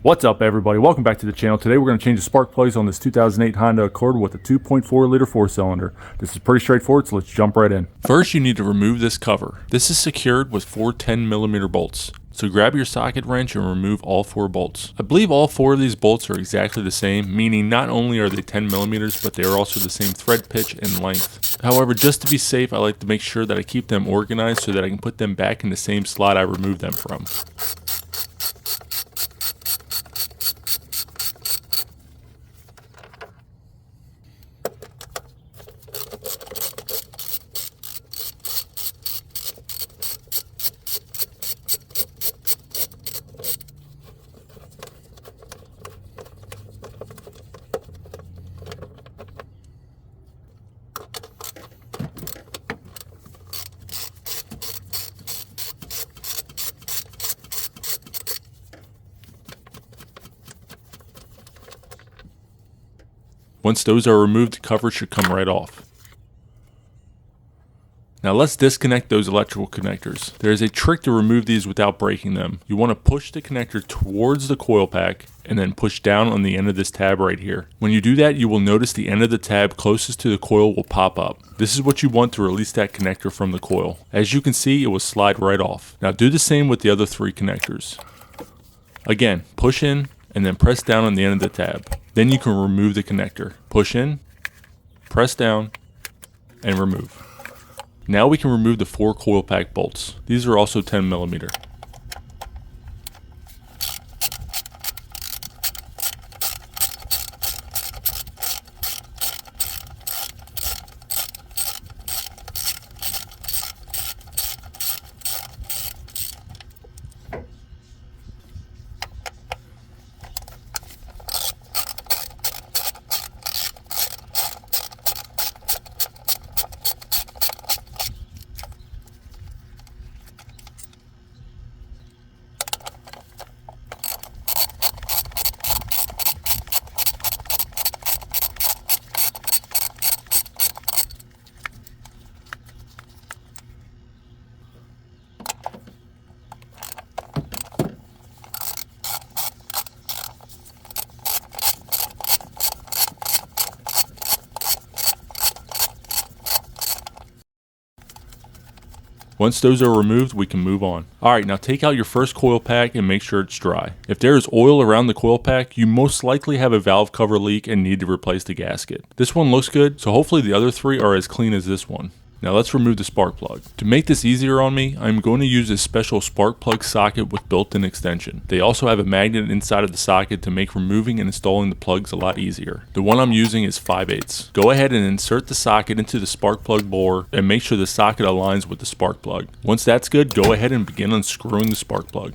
What's up everybody, welcome back to the channel. Today we're going to change the spark plugs on this 2008 Honda Accord with a 2.4 liter 4-cylinder. This is pretty straightforward, so let's jump right in. First you need to remove this cover. This is secured with 4 10mm bolts. So grab your socket wrench and remove all 4 bolts. I believe all 4 of these bolts are exactly the same, meaning not only are they 10mm, but they are also the same thread pitch and length. However, just to be safe, I like to make sure that I keep them organized so that I can put them back in the same slot I removed them from. Once those are removed, the cover should come right off. Now let's disconnect those electrical connectors. There is a trick to remove these without breaking them. You want to push the connector towards the coil pack and then push down on the end of this tab right here. When you do that, you will notice the end of the tab closest to the coil will pop up. This is what you want to release that connector from the coil. As you can see, it will slide right off. Now do the same with the other 3 connectors. Again, push in and then press down on the end of the tab. Then you can remove the connector. Push in, press down, and remove. Now we can remove the 4 coil pack bolts. These are also 10mm. Once those are removed, we can move on. Alright, now take out your first coil pack and make sure it's dry. If there is oil around the coil pack, you most likely have a valve cover leak and need to replace the gasket. This one looks good, so hopefully the other 3 are as clean as this one. Now let's remove the spark plug. To make this easier on me, I'm going to use a special spark plug socket with built-in extension. They also have a magnet inside of the socket to make removing and installing the plugs a lot easier. The one I'm using is 5/8. Go ahead and insert the socket into the spark plug bore and make sure the socket aligns with the spark plug. Once that's good, go ahead and begin unscrewing the spark plug.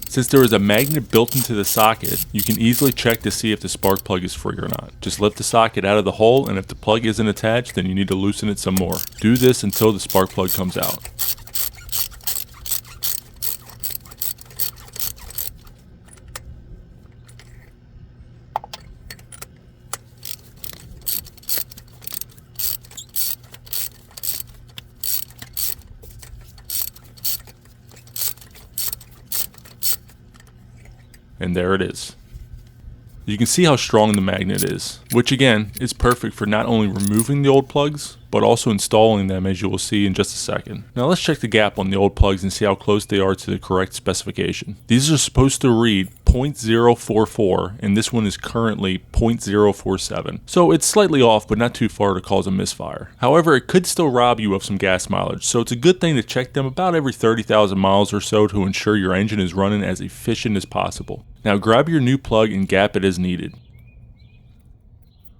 Since there is a magnet built into the socket, you can easily check to see if the spark plug is free or not. Just lift the socket out of the hole, and if the plug isn't attached, then you need to loosen it some more. Do this until the spark plug comes out. And there it is. You can see how strong the magnet is, which again is perfect for not only removing the old plugs, but also installing them, as you will see in just a second. Now let's check the gap on the old plugs and see how close they are to the correct specification. These are supposed to read 0.044 and this one is currently 0.047. So it's slightly off, but not too far to cause a misfire. However, it could still rob you of some gas mileage, so it's a good thing to check them about every 30,000 miles or so to ensure your engine is running as efficient as possible. Now grab your new plug and gap it as needed.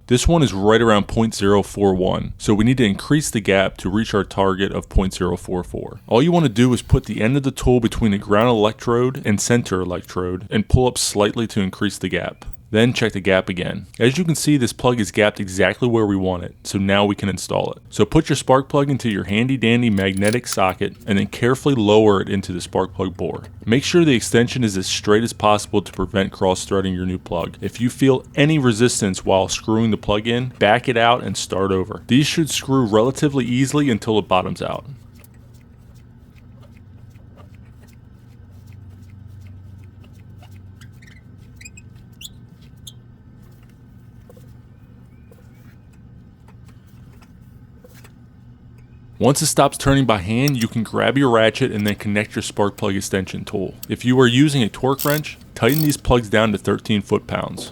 This one is right around 0.041, so we need to increase the gap to reach our target of 0.044. All you want to do is put the end of the tool between the ground electrode and center electrode and pull up slightly to increase the gap. Then check the gap again. As you can see, this plug is gapped exactly where we want it, so now we can install it. So put your spark plug into your handy dandy magnetic socket and then carefully lower it into the spark plug bore. Make sure the extension is as straight as possible to prevent cross-threading your new plug. If you feel any resistance while screwing the plug in, back it out and start over. These should screw relatively easily until it bottoms out. Once it stops turning by hand, you can grab your ratchet and then connect your spark plug extension tool. If you are using a torque wrench, tighten these plugs down to 13 foot-pounds.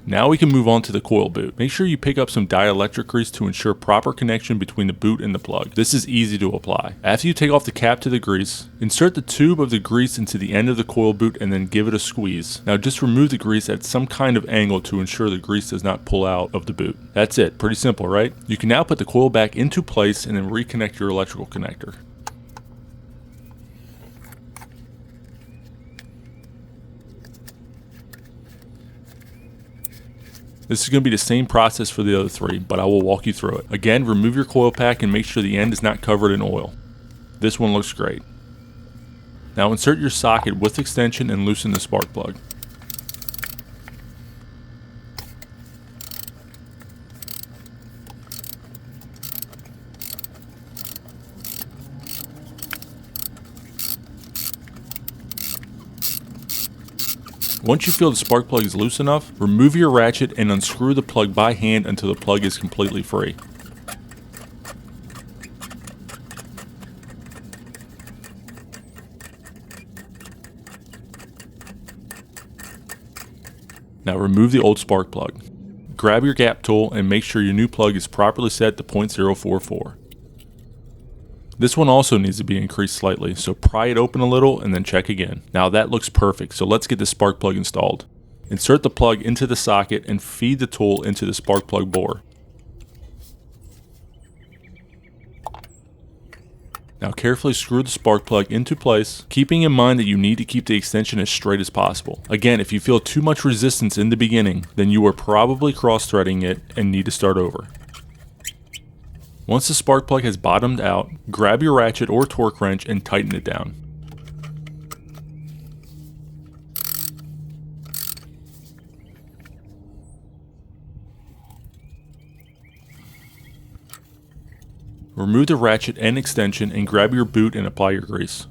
Now we can move on to the coil boot. Make sure you pick up some dielectric grease to ensure proper connection between the boot and the plug. This is easy to apply. After you take off the cap to the grease, insert the tube of the grease into the end of the coil boot and then give it a squeeze. Now just remove the grease at some kind of angle to ensure the grease does not pull out of the boot. That's it. Pretty simple, right? You can now put the coil back into place and then reconnect your electrical connector. This is going to be the same process for the other three, but I will walk you through it. Again, remove your coil pack and make sure the end is not covered in oil. This one looks great. Now insert your socket with extension and loosen the spark plug. Once you feel the spark plug is loose enough, remove your ratchet and unscrew the plug by hand until the plug is completely free. Now remove the old spark plug. Grab your gap tool and make sure your new plug is properly set to 0.044. This one also needs to be increased slightly, so pry it open a little and then check again. Now that looks perfect, so let's get the spark plug installed. Insert the plug into the socket and feed the tool into the spark plug bore. Now carefully screw the spark plug into place, keeping in mind that you need to keep the extension as straight as possible. Again, if you feel too much resistance in the beginning, then you are probably cross-threading it and need to start over. Once the spark plug has bottomed out, grab your ratchet or torque wrench and tighten it down. Remove the ratchet and extension and grab your boot and apply your grease.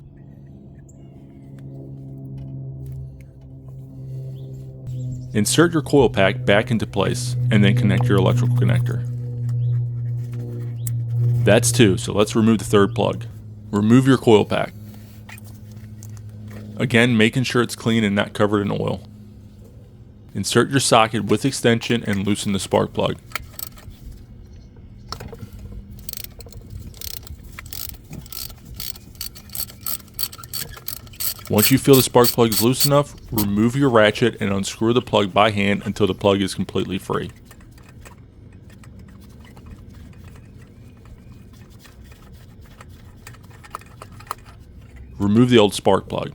Insert your coil pack back into place and then connect your electrical connector. That's two, so let's remove the third plug. Remove your coil pack. Again, making sure it's clean and not covered in oil. Insert your socket with extension and loosen the spark plug. Once you feel the spark plug is loose enough, remove your ratchet and unscrew the plug by hand until the plug is completely free. Remove the old spark plug.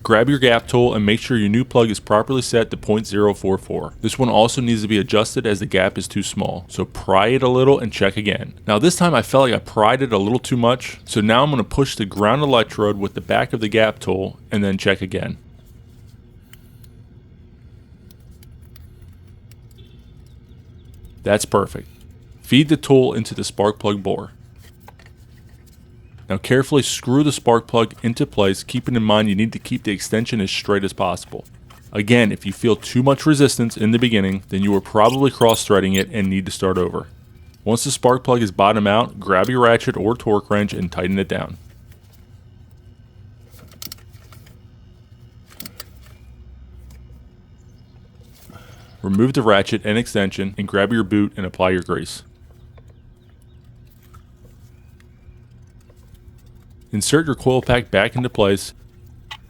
Grab your gap tool and make sure your new plug is properly set to 0.044. This one also needs to be adjusted as the gap is too small, so pry it a little and check again. Now this time I felt like I pried it a little too much, so now I'm going to push the ground electrode with the back of the gap tool and then check again. That's perfect. Feed the tool into the spark plug bore. Now carefully screw the spark plug into place, keeping in mind you need to keep the extension as straight as possible. Again, if you feel too much resistance in the beginning, then you are probably cross-threading it and need to start over. Once the spark plug is bottomed out, grab your ratchet or torque wrench and tighten it down. Remove the ratchet and extension and grab your boot and apply your grease. Insert your coil pack back into place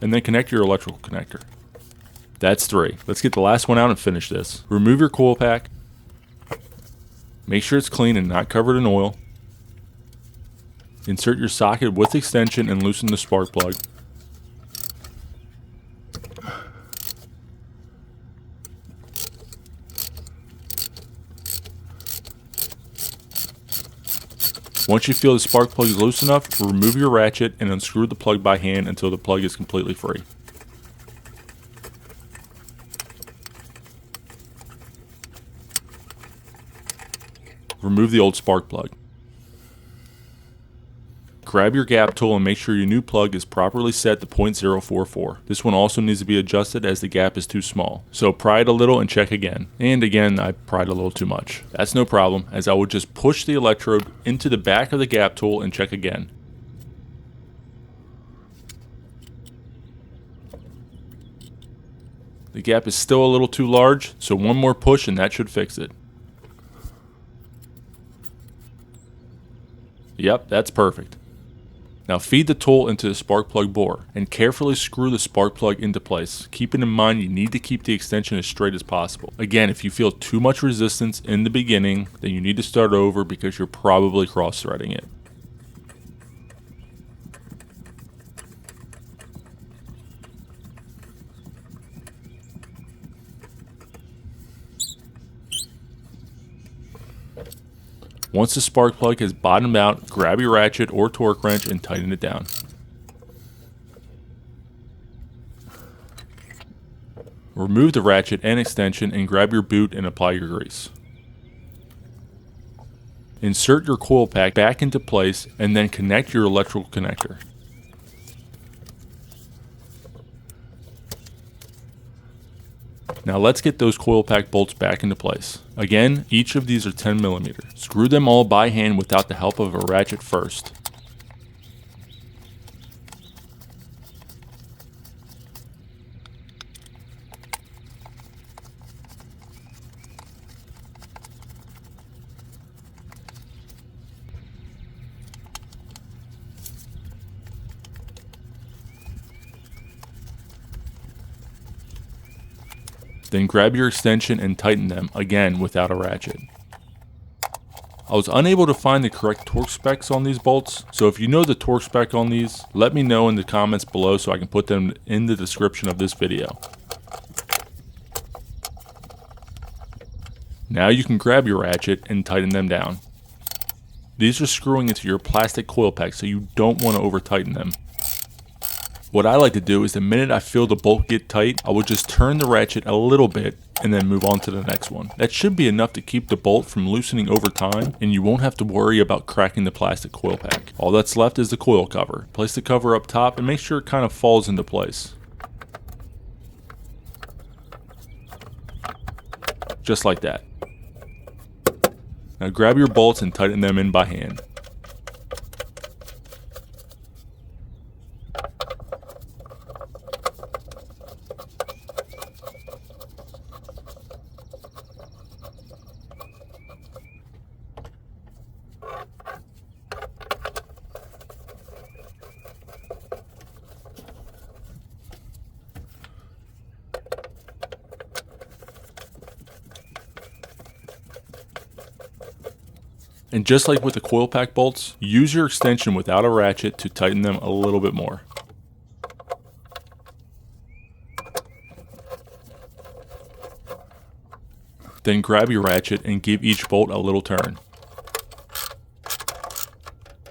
and then connect your electrical connector. That's three. Let's get the last one out and finish this. Remove your coil pack. Make sure it's clean and not covered in oil. Insert your socket with extension and loosen the spark plug. Once you feel the spark plug is loose enough, remove your ratchet and unscrew the plug by hand until the plug is completely free. Remove the old spark plug. Grab your gap tool and make sure your new plug is properly set to 0.044. This one also needs to be adjusted as the gap is too small. So pry it a little and check again. And again, I pried a little too much. That's no problem, as I would just push the electrode into the back of the gap tool and check again. The gap is still a little too large, so one more push and that should fix it. Yep, that's perfect. Now feed the tool into the spark plug bore and carefully screw the spark plug into place. Keeping in mind you need to keep the extension as straight as possible. Again, if you feel too much resistance in the beginning, then you need to start over because you're probably cross-threading it. Once the spark plug has bottomed out, grab your ratchet or torque wrench and tighten it down. Remove the ratchet and extension and grab your boot and apply your grease. Insert your coil pack back into place and then connect your electrical connector. Now let's get those coil pack bolts back into place. Again, each of these are 10mm. Screw them all by hand without the help of a ratchet first. Then grab your extension and tighten them, again without a ratchet. I was unable to find the correct torque specs on these bolts, so if you know the torque spec on these, let me know in the comments below so I can put them in the description of this video. Now you can grab your ratchet and tighten them down. These are screwing into your plastic coil pack, so you don't want to over tighten them. What I like to do is the minute I feel the bolt get tight, I will just turn the ratchet a little bit and then move on to the next one. That should be enough to keep the bolt from loosening over time, and you won't have to worry about cracking the plastic coil pack. All that's left is the coil cover. Place the cover up top and make sure it kind of falls into place. Just like that. Now grab your bolts and tighten them in by hand. And just like with the coil pack bolts, use your extension without a ratchet to tighten them a little bit more. Then grab your ratchet and give each bolt a little turn.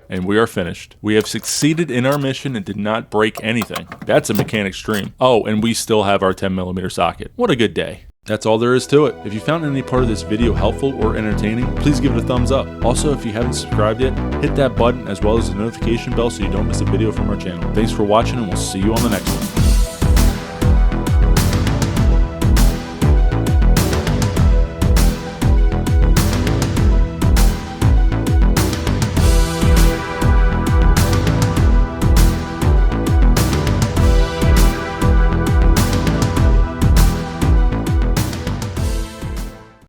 And we are finished. We have succeeded in our mission and did not break anything. That's a mechanic's dream. Oh, and we still have our 10mm socket. What a good day. That's all there is to it. If you found any part of this video helpful or entertaining, please give it a thumbs up. Also, if you haven't subscribed yet, hit that button as well as the notification bell so you don't miss a video from our channel. Thanks for watching and we'll see you on the next one.